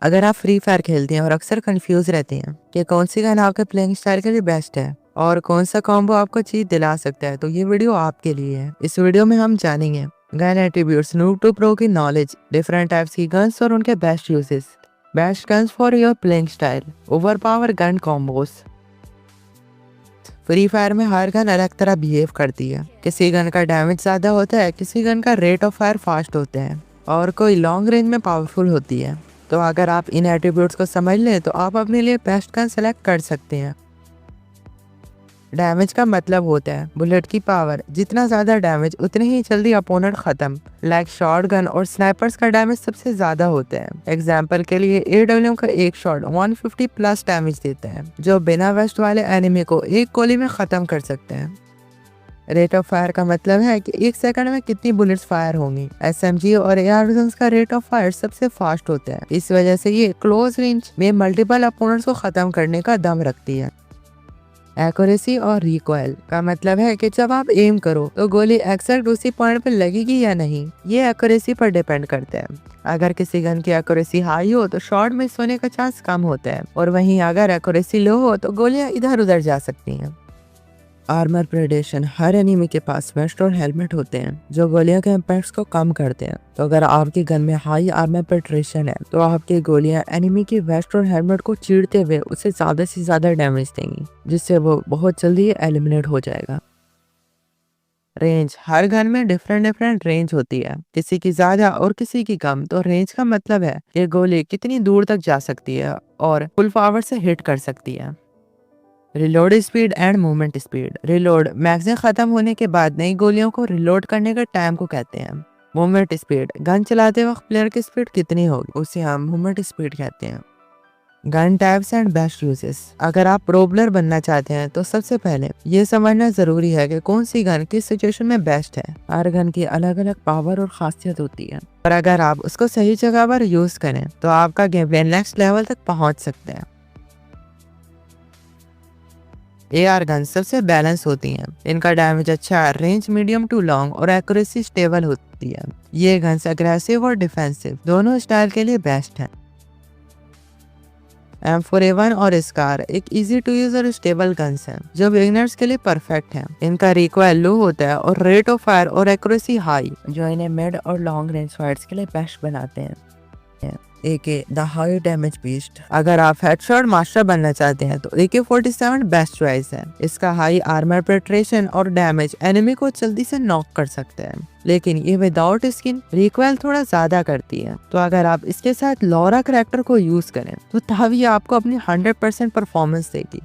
अगर आप free fire खेलते हैं और अक्सर कंफ्यूज रहते हैं कि कौन सी गन आपके प्लेइंग स्टाइल के लिए बेस्ट है और कौन सा कॉम्बो आपको जीत दिला सकता है, तो ये वीडियो आपके लिए है। इस वीडियो में हम जानेंगे gun attributes, noob to pro की नॉलेज, डिफरेंट टाइप्स की गन्स और उनके best uses, best guns for your playing style, over power gun combos. Free Fire में हर गन अलग तरह बिहेव करती है। किसी गन का डैमेज ज्यादा होता है, किसी गन का रेट ऑफ फायर फास्ट होता है और कोई लॉन्ग रेंज में पावरफुल होती है। तो अगर आप इन एट्रीब्यूट्स को समझ लें तो आप अपने लिए बेस्ट गन सेलेक्ट कर सकते हैं। डैमेज का मतलब होता है बुलेट की पावर, जितना ज्यादा डैमेज उतनी ही जल्दी अपोनेंट खत्म। लाइक शॉर्ट गन और स्नाइपर्स का डैमेज सबसे ज्यादा होता है। एग्जाम्पल के लिए AW का एक शॉट 150 प्लस डैमेज देता है, जो बिना वेस्ट वाले एनिमी को एक गोली में खत्म कर सकते हैं। रेट ऑफ फायर का मतलब है कि एक सेकंड में कितनी बुलेट्स फायर होंगी। SMG और AR गन्स का रेट ऑफ फायर सबसे फास्ट होता है, इस वजह से ये क्लोज रेंज में मल्टीपल अपोनेंट्स को खत्म करने का दम रखती है। एक्यूरेसी और रिकॉइल का मतलब है कि जब आप एम करो तो गोली एक्जैक्ट उसी पॉइंट पर लगेगी या नहीं, ये एक्यूरेसी पर डिपेंड करता है। अगर किसी गन की एक्यूरेसी हाई हो तो शॉट मिस होने का चांस कम होता है, और वहीं अगर एक्यूरेसी लो हो तो गोलियां इधर उधर जा सकती हैं। आर्मर प्रेडेशन, हर एनिमी के पास वेस्ट और हेलमेट होते हैं जो गोलियों के इम्पैक्ट्स को कम करते हैं। तो अगर आपकी गन में हाई आर्मर पेनिट्रेशन है तो आपकी गोलियां एनिमी की वेस्ट और हेलमेट को चीरते हुए उसे ज्यादा से ज्यादा डैमेज देंगी, जिससे वो बहुत जल्दी एलिमिनेट हो जाएगा। रेंज, हर गन में डिफरेंट रेंज होती है, किसी की ज्यादा और किसी की कम। तो रेंज का मतलब है ये गोली कितनी दूर तक जा सकती है और फुल पावर से हिट कर सकती है। Reload speed and movement speed, reload magazine खत्म होने के बाद नई गोलियों को रिलोड करने के टाइम को कहते हैं। मूवमेंट स्पीड, गन चलाते वक्त प्लेयर की स्पीड कितनी होगी, उसे हम मूवमेंट स्पीड कहते हैं। Gun types and best uses, अगर आप प्रो प्लेयर बनना चाहते हैं तो सबसे पहले ये समझना जरूरी है कि कौन सी गन किस सिचुएशन में बेस्ट है। हर गन की अलग अलग पावर और खासियत होती है, और अगर आप उसको सही जगह पर यूज करें तो आपका गेम प्ले नेक्स्ट लेवल तक पहुंच सकते हैं। AR गन सबसे बैलेंस होती हैं, इनका डैमेज अच्छा है, रेंज मीडियम टू लॉन्ग और एक्यूरेसी स्टेबल होती है। ये गन्स अग्रेसिव और डिफेंसिव दोनों स्टाइल के लिए बेस्ट हैं। M4A1 और स्कार एक इजी टू यूज और स्टेबल गन्स हैं जो बिगिनर्स के लिए परफेक्ट हैं। इनका रिकॉइल लो होता है और रेट ऑफ फायर और एक्यूरेसी हाई, जो इन्हें मिड और लॉन्ग रेंज फाइट्स के लिए बेस्ट बनाते हैं। AK the high damage beast, अगर आप हेडशॉट मास्टर बनना चाहते हैं तो AK-47 बेस्ट चॉइस है। इसका हाई आर्मर पेनिट्रेशन और डैमेज एनिमी को जल्दी से नॉक कर सकते हैं, लेकिन ये विदाउट स्किन रिकॉइल थोड़ा ज्यादा करती है। तो अगर आप इसके साथ लॉरा करैक्टर को यूज करें तो तभी ये आपको अपनी 100% परफॉर्मेंस देगी।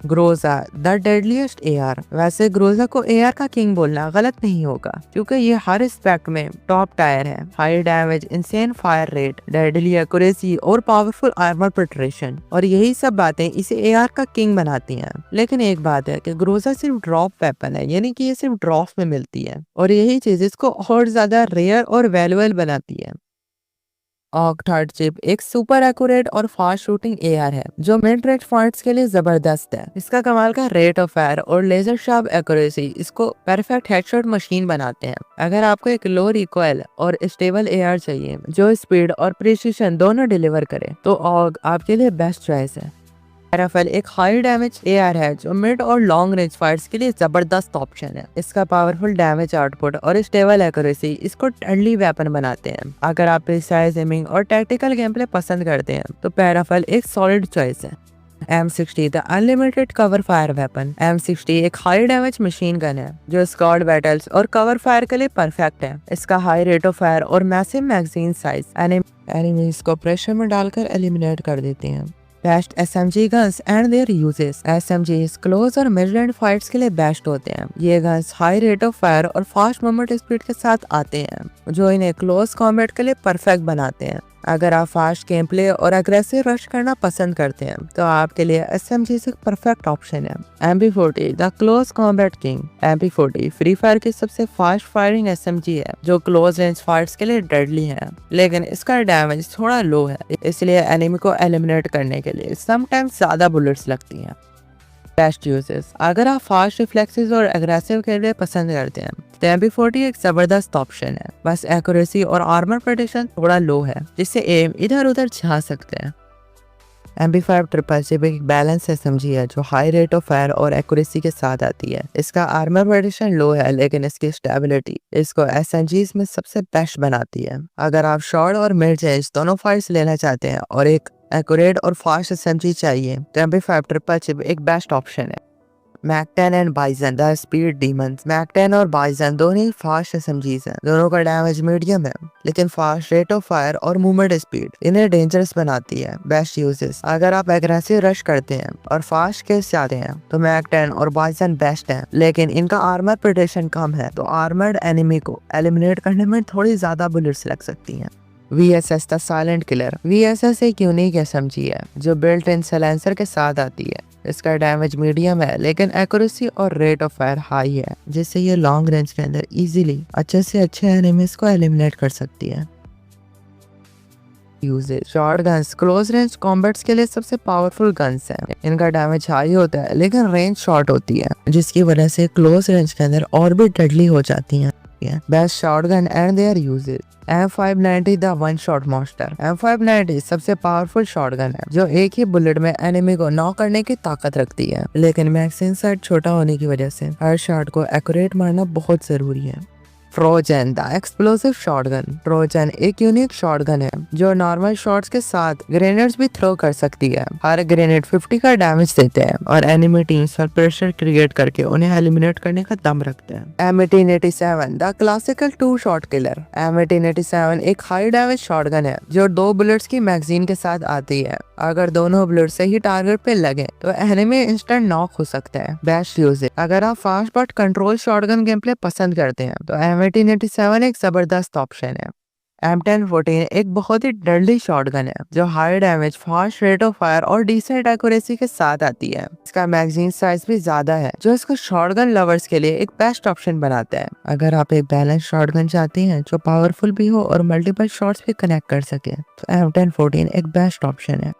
ग्रोजा द डेडलीस्ट AR, वैसे ग्रोजा को AR का किंग बोलना गलत नहीं होगा, क्योंकि ये हर एस्पेक्ट में टॉप टायर है। High damage, insane fire rate, deadly accuracy और पावरफुल आर्मर पेनिट्रेशन, और यही सब बातें इसे AR का किंग बनाती हैं। लेकिन एक बात है कि ग्रोजा सिर्फ ड्रॉप वेपन है, यानी कि ये सिर्फ ड्रॉप में मिलती है, और यही चीज इसको और ज्यादा रेयर और वैल्यूएबल बनाती है। ऑग थर्ड चिप एक सुपर एक्यूरेट और फास्ट शूटिंग AR है जो मिड रेंज फाइट्स के लिए जबरदस्त है। इसका कमाल का रेट ऑफ फायर और लेजर शार्प एक्यूरेसी इसको परफेक्ट हेडशॉट मशीन बनाते हैं। अगर आपको एक लो रिकॉइल और स्टेबल AR चाहिए जो स्पीड और प्रिसीजन दोनों डिलीवर करे, तो ऑग आपके लिए बेस्ट चॉइस है। पैराफल एक हाई डैमेज AR है जो मिड और लॉन्ग रेंज फाइट्स के लिए जबरदस्त ऑप्शन है। इसका पावरफुल डैमेज आउटपुट और स्टेबल एक्यूरेसी इसको डेडली वेपन बनाते हैं। अगर आप प्रिसाइज एमिंग और टैक्टिकल गेम प्ले पसंद करते हैं तो पैराफल एक सॉलिड चॉइस है। M60 the unlimited cover fire weapon, M60 एक हाई डैमेज मशीन गन है जो स्क्वाड बैटल्स और कवर फायर के लिए परफेक्ट है। इसका हाई रेट ऑफ फायर और मैसिव मैगजीन साइज एनिमीज को प्रेशर में डालकर एलिमिनेट कर देते हैं। Best SMG guns and there uses, SMGs close और मिड रेंज फाइट्स के लिए बेस्ट होते हैं। ये guns high rate of fire और फास्ट मूवमेंट स्पीड के साथ आते हैं, जो इन्हें क्लोज कॉम्बैट के लिए परफेक्ट बनाते हैं। अगर आप फास्ट गेम प्ले और अग्रेसिव रश करना पसंद करते हैं तो आपके लिए SMG एक परफेक्ट ऑप्शन है। MP40 the close combat king, MP40 free fire की सबसे फास्ट फायरिंग SMG है जो क्लोज रेंज फाइट्स के लिए डेडली है, लेकिन इसका डैमेज थोड़ा लो है, इसलिए एनिमी को एलिमिनेट करने के लिए समटाइम्स ज्यादा बुलेट्स लगती हैं। बेस्ट यूजेस, अगर आप फास्ट रिफ्लेक्सेस और एग्रेसिव खेलने पसंद करते हैं तो MP40 एक जबरदस्त ऑप्शन है। बस एक्यूरेसी और आर्मर प्रोटेक्शन थोड़ा लो है, जिससे एम इधर उधर जा सकते हैं। MP5 ट्रिपल चिप एक बैलेंस SMG है जो हाई रेट ऑफ फायर और एक्यूरेसी के साथ आती है। इसका आर्मर प्रोटेक्शन लो है, लेकिन इसकी स्टेबिलिटी इसको SMGs में सबसे बेस्ट बनाती है। अगर आप शॉर्ट और मिड रेंज दोनों फाइट्स लेना चाहते हैं और एक एक्यूरेट और फास्ट SMG चाहिए तो MP5 ट्रिपल चिप एक बेस्ट ऑप्शन है। मैक-10 एंड बाइजन द स्पीड डीमंस, मैक-10 और बाइजन दोनों ही फास्ट SMGs हैं। दोनों का डैमेज मीडियम है, लेकिन फास्ट रेट ऑफ फायर और मूवमेंट स्पीड इन्हें डेंजरस बनाती है। बेस्ट यूजेस, अगर आप एग्रेसिव रश करते हैं और फास्ट किल्स चाहते हैं तो मैक-10 और बाइजन बेस्ट हैं, लेकिन इनका आर्मर प्रोटेक्शन कम है तो आर्मर्ड एनिमी को एलिमिनेट करने में थोड़ी ज्यादा बुलेट्स लग सकती हैं। VSS the silent killer, VSS एक यूनिक SMG है जो बिल्ट इन साइलेंसर के साथ आती है। इसका डैमेज मीडियम है, लेकिन एक्यूरेसी और रेट ऑफ फायर हाई है, जिससे ये लॉन्ग रेंज के अंदर इजीली अच्छे से अच्छे एनिमीज को एलिमिनेट कर सकती है। Uses, shotguns close range combats के लिए सबसे पावरफुल गन्स हैं। इनका डैमेज हाई होता है, लेकिन रेंज शॉर्ट होती है, जिसकी वजह से क्लोज रेंज के अंदर और भी डेडली हो जाती हैं। Best shotgun and their uses, M590 the one shot monster. M590 सबसे पावरफुल शॉटगन है जो एक ही बुलेट में एनिमी को नॉक करने की ताकत रखती है, लेकिन मैगजीन साइज छोटा होने की वजह से हर शॉट को एक्यूरेट मारना बहुत जरूरी है। Trojan the explosive shotgun, Trojan एक यूनिक शॉटगन है जो नॉर्मल शॉट्स के साथ ग्रेनेड्स भी थ्रो कर सकती है। हर ग्रेनेड 50 का डैमेज देते हैं और एनिमी टीम्स पर प्रेशर क्रिएट करके उन्हें एलिमिनेट करने का दम रखते हैं। M1887 the classical two shot killer, M1887 एक हाई डैमेज शॉटगन है जो 2 बुलेट्स की मैगजीन के साथ आती है। अगर दोनों बुलेट सही टारगेट पे लगे तो एनिमी इंस्टेंट नॉक हो सकता है। बेस्ट यूजेज, अगर आप fast but control shotgun game play पसंद करते हैं तो M1887 एक जबरदस्त ऑप्शन है। M1014 एक बहुत ही डेडली शॉटगन है जो high damage, fast rate of fire और डिसेंट एक्यूरेसी के साथ आती है। इसका मैगजीन साइज भी ज्यादा है जो इसको शॉटगन लवर्स के लिए एक बेस्ट ऑप्शन बनाता है। अगर आप एक बैलेंस शॉटगन चाहते हैं जो पावरफुल भी हो और मल्टीपल शॉट्स भी कनेक्ट कर सके तो M1014 एक बेस्ट ऑप्शन है।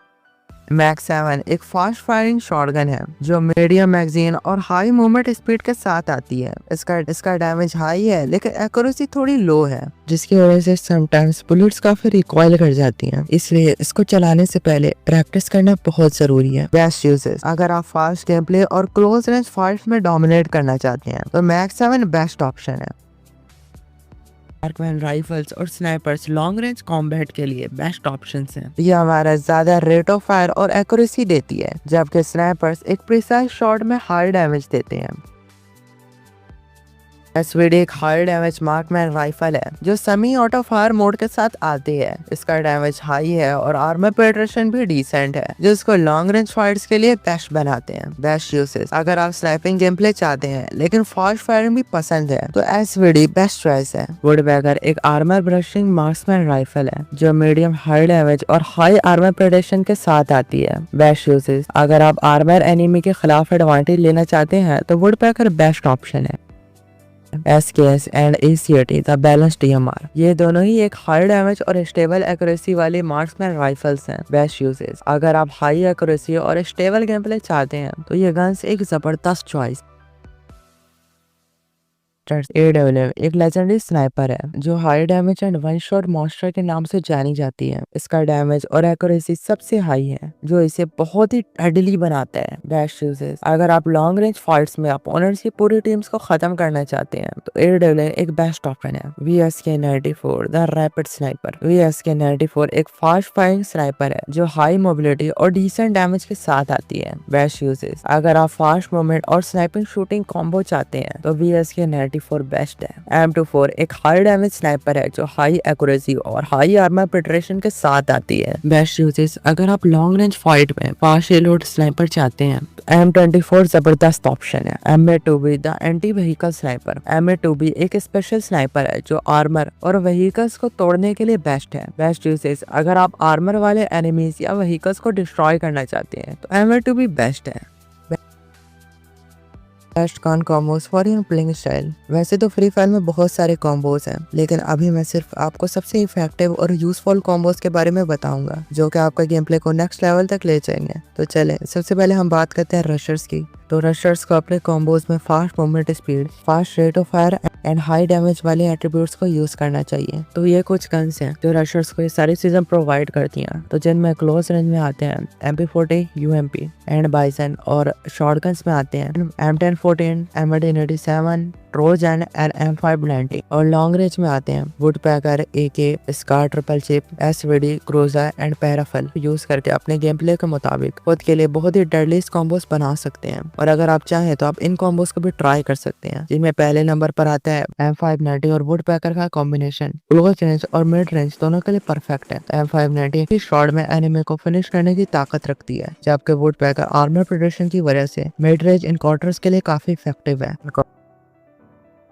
मैक-7 एक फास्ट फायरिंग शॉटगन है जो मीडियम मैगजीन और हाई मूवमेंट स्पीड के साथ आती है। इसका डैमेज हाई है, लेकिन एक्यूरेसी थोड़ी लो है, जिसकी वजह से समटाइम्स बुलेट्स काफी रिकॉइल कर जाती हैं। इसलिए इसको चलाने से पहले प्रैक्टिस करना बहुत जरूरी है। बेस्ट यूजेस, अगर आप फास्ट गेम प्ले और क्लोज रेंज फाइट्स में डोमिनेट करना चाहते हैं तो मैक-7 बेस्ट ऑप्शन है। मार्कमैन राइफल्स और स्नाइपर्स लॉन्ग रेंज कॉम्बैट के लिए बेस्ट ऑप्शंस हैं। ये हमारा ज्यादा रेट ऑफ फायर और एक्यूरेसी देती है, जबकि स्नाइपर्स एक प्रिसाइज शॉट में हाई डैमेज देते हैं। SVD एक हाई डैमेज मार्कमैन राइफल है जो सेमी ऑटो फायर मोड के साथ आती है। इसका डैमेज हाई है और आर्मर पेनिट्रेशन भी डिसेंट है, जो इसको लॉन्ग रेंज फाइट्स के लिए बेस्ट बनाते हैं। बेस्ट यूसेस, अगर आप स्नाइपिंग गेम प्ले चाहते हैं लेकिन फास्ट फायरिंग भी पसंद है तो SVD बेस्ट चॉइस है। वुडबैगर एक आर्मर ब्रशिंग मार्क्समैन राइफल है जो मीडियम हाई डैमेज और हाई आर्मर प्रोटेक्शन के साथ आती है। बेस्ट यूसेस, अगर आप आर्मर एनिमी के खिलाफ एडवांटेज लेना चाहते हैं तो वुडबैगर बेस्ट ऑप्शन है। SKS and ACAT the balance DMR, ये दोनों ही एक हाई डैमेज और स्टेबल एक्यूरेसी वाले मार्क्समैन राइफल्स हैं। बेस्ट यूजेस, अगर आप हाई एक्यूरेसी और स्टेबल गेम प्ले चाहते हैं तो ये गन्स एक जबरदस्त चॉइस। AWM एक लेजेंडरी स्नाइपर है जो high damage and one shot monster के नाम से जानी जाती है। इसका डैमेज और एक्यूरेसी सबसे हाई है जो इसे बहुत ही डेडली बनाता है। बेस्ट यूजेस, अगर आप लॉन्ग रेंज फाइट्स में अपोनेंट्स की पूरी टीम्स को खत्म करना चाहते हैं तो AWM एक बेस्ट ऑप्शन है। VSK94 the rapid sniper, VSK94 एक फास्ट फायरिंग स्नाइपर है जो हाई मोबिलिटी और डिसेंट डैमेज के साथ आती है। बेस्ट यूजेस, अगर आप फास्ट मूवमेंट और स्नाइपिंग शूटिंग कॉम्बो चाहते हैं तो VSK94 बेस्ट है। M24 एक हाई डैमेज स्नाइपर है जो हाई एक्यूरेसी और हाई आर्मर पेनिट्रेशन के साथ आती है। बेस्ट यूजेस, अगर आप लॉन्ग रेंज फाइट में फास्ट रीलोड स्नाइपर चाहते हैं तो M24 जबरदस्त ऑप्शन है। MA2B the anti vehicle sniper, MA2B एक स्पेशल स्नाइपर है जो आर्मर और व्हीकल्स को तोड़ने के लिए बेस्ट है। बेस्ट यूजेस, अगर आप आर्मर वाले एनिमीज या व्हीकल्स को डिस्ट्रॉय करना चाहते हैं तो MA2B बेस्ट है। Best con combos for your playing style, वैसे तो फ्री फायर में बहुत सारे कॉम्बोज हैं, लेकिन अभी मैं सिर्फ आपको सबसे इफेक्टिव और यूजफुल कॉम्बोज के बारे में बताऊंगा जो कि आपका गेम प्ले को नेक्स्ट लेवल तक ले जाएंगे। तो चलें, सबसे पहले हम बात करते हैं रशर्स की। तो रशर्स को अपने कॉम्बोज में fast movement speed, fast rate of fire and high damage वाले एट्रीब्यूट्स को यूज करना चाहिए। तो ये कुछ गन्स हैं जो रशर्स को ये सारी चीजें प्रोवाइड करती हैं। तो जिनमें क्लोज रेंज में आते हैं MP40, UMP एंड बाइसन, और शॉटगन्स में आते हैं M1014, M1887, Trojan and M590, और लॉन्ग रेंज में आते हैं Woodpecker, AK, SCAR, triple chip, SVD, cruiser and parafal use करके अपने गेम प्ले के मुताबिक खुद के लिए बहुत ही डेडलीस्ट कॉम्बोस बना सकते हैं। और अगर आप चाहें तो आप इन कॉम्बोस को भी ट्राई कर सकते हैं, जिनमें पहले नंबर पर आता है M590 और वुडपैकर का कॉम्बिनेशन क्लोज रेंज और मिड रेंज दोनों के लिए परफेक्ट है। M590 की शॉट में एनिमे को फिनिश करने की ताकत रखती है, जबकि वुडपैकर आर्मर प्रोटेक्शन की वजह से मिड रेंज इनकाउंटर्स के लिए काफी इफेक्टिव है।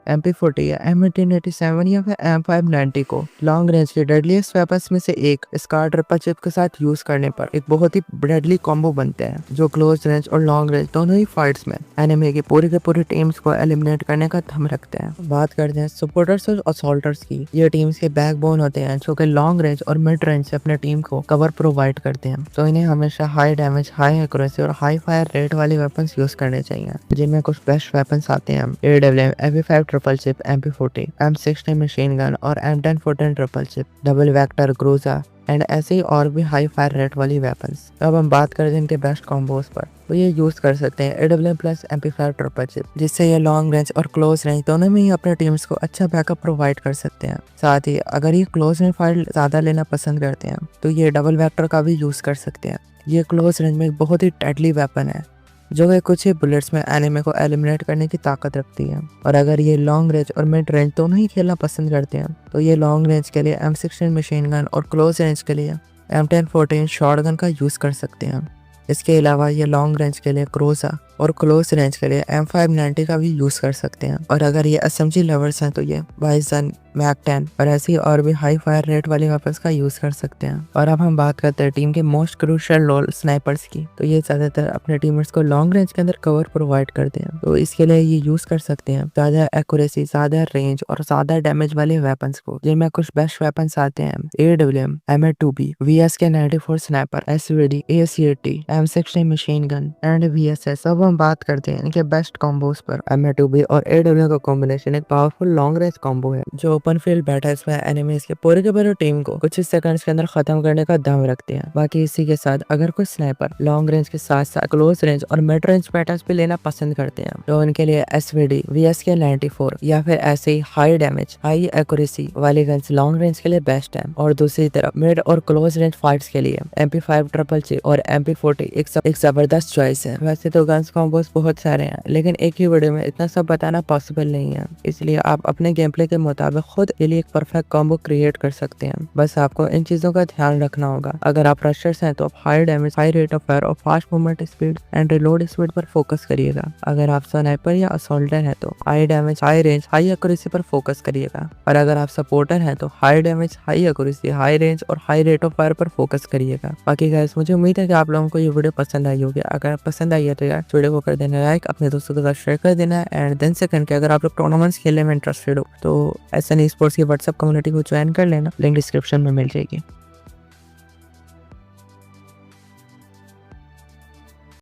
MP40 या M1887 या फिर M590 को लॉन्ग रेंज के डेडलीस्ट वेपन्स में से एक स्कार ट्रिपल चिप के साथ यूज करने पर एक बहुत ही डेडली कॉम्बो बनते हैं, जो क्लोज रेंज और लॉन्ग रेंज दोनों ही फाइट्स में एनिमे की पूरी के पूरी टीम्स को एलिमिनेट करने का दम रखते हैं। बात करते हैं सपोर्टर्स और असॉल्टर्स की। ये टीम्स के बैकबोन होते हैं, जो कि लॉन्ग रेंज और मिड रेंज से अपने टीम को कवर प्रोवाइड करते हैं। तो इन्हें हमेशा हाई डैमेज, हाई एक्यूरेसी और हाई फायर रेट वाले वेपन्स यूज करने चाहिए, जिनमें कुछ बेस्ट वेपन्स आते हैं AWM, MP5 triple chip, MP40, M60 machine gun और M1014 triple chip, double vector, cruiser and ऐसे ही और भी हाई फायर रेट वाली वेपन्स। अब हम बात करें इनके बेस्ट कॉम्बोज पर, तो ये यूज कर सकते हैं AWM plus MP5 triple chip, जिससे ये लॉन्ग रेंज और क्लोज रेंज दोनों में ही अपने टीम्स को अच्छा बैकअप प्रोवाइड कर सकते हैं। साथ ही अगर ये क्लोज रेंज फाइट ज्यादा लेना पसंद करते हैं तो ये डबल वेक्टर का भी यूज कर सकते हैं। ये क्लोज रेंज में एक बहुत ही डेडली वेपन है, जो कि कुछ ही बुलेट्स में एनिमे को एलिमिनेट करने की ताकत रखती है। और अगर ये लॉन्ग रेंज और मिड रेंज दोनों ही खेलना पसंद करते हैं तो ये लॉन्ग रेंज के लिए M16 मशीन गन और क्लोज रेंज के लिए M1014 शॉटगन का यूज कर सकते हैं। इसके अलावा ये लॉन्ग रेंज के लिए क्रूजर और क्लोज रेंज के लिए M590 का भी यूज कर सकते हैं। और अगर ये SMG लवर्स हैं तो ये बाइसन, मैक-10 और ऐसी और भी हाई फायर रेट वाली वेपन्स का यूज कर सकते हैं। और अब हम बात करते हैं टीम के मोस्ट क्रूशियल रोल स्नाइपर्स की। तो ये ज्यादातर अपने टीमर्स को लॉन्ग रेंज के अंदर कवर प्रोवाइड करते हैं, तो इसके लिए ये यूज कर सकते हैं ज्यादा एक्यूरेसी, ज्यादा रेंज और ज्यादा डैमेज वाले वेपन्स को, जिनमें कुछ बेस्ट वेपन्स आते हैं AWM, M8-2B, VSK-94 sniper, SVD, AC-80, M60 machine gun and VSS। अब हम बात करते हैं इनके बेस्ट कॉम्बोज पर। M8-2B और AWM का कॉम्बिनेशन एक पावरफुल लॉन्ग रेंज कॉम्बो है, जो ओपन फील्ड बैटल्स में एनिमीज के पूरे टीम को कुछ ही सेकंड्स के अंदर खत्म करने का दम रखते हैं। बाकी इसी के साथ अगर कोई स्नाइपर लॉन्ग रेंज के साथ साथ क्लोज रेंज और मिड रेंज बैटल्स भी लेना पसंद करते हैं, तो उनके लिए SVD, VSK-94 या फिर ऐसे ही हाई डैमेज, हाई एक्यूरेसी वाली गन्स लॉन्ग रेंज के लिए बेस्ट है। और दूसरी तरफ मिड और क्लोज रेंज फाइट्स के लिए MP5 ट्रिपल चिप और MP40 एक जबरदस्त चॉइस है। वैसे तो गन्स कॉम्बोज बहुत सारे हैं, लेकिन एक ही वीडियो में इतना सब बताना पॉसिबल नहीं है, इसलिए आप अपने गेम प्ले के मुताबिक खुद के लिए एक परफेक्ट कॉम्बो क्रिएट कर सकते हैं। बस आपको इन चीजों का ध्यान रखना होगा। अगर आप रशर्स हैं तो आप high damage, high rate of fire और fast movement speed and reload speed पर फोकस करिएगा। अगर आप स्नाइपर या असॉल्टर हैं तो high damage, high range, high accuracy पर फोकस करिएगा। और अगर आप सपोर्टर हैं तो high damage, high accuracy, high range और हाई रेट ऑफ फायर पर फोकस करिएगा। बाकी गाइस, मुझे उम्मीद है कि आप लोगों को ये वीडियो पसंद आई होगी। अगर पसंद आई है तो यार वीडियो को कर देना लाइक, अपने दोस्तों के साथ शेयर कर देना एंड देन सेकंड के अगर आप लोग टूर्नामेंट्स खेलने में इंटरेस्टेड हो तो SN Esports की व्हाट्सएप कम्युनिटी को ज्वाइन कर लेना, लिंक डिस्क्रिप्शन में मिल जाएगी।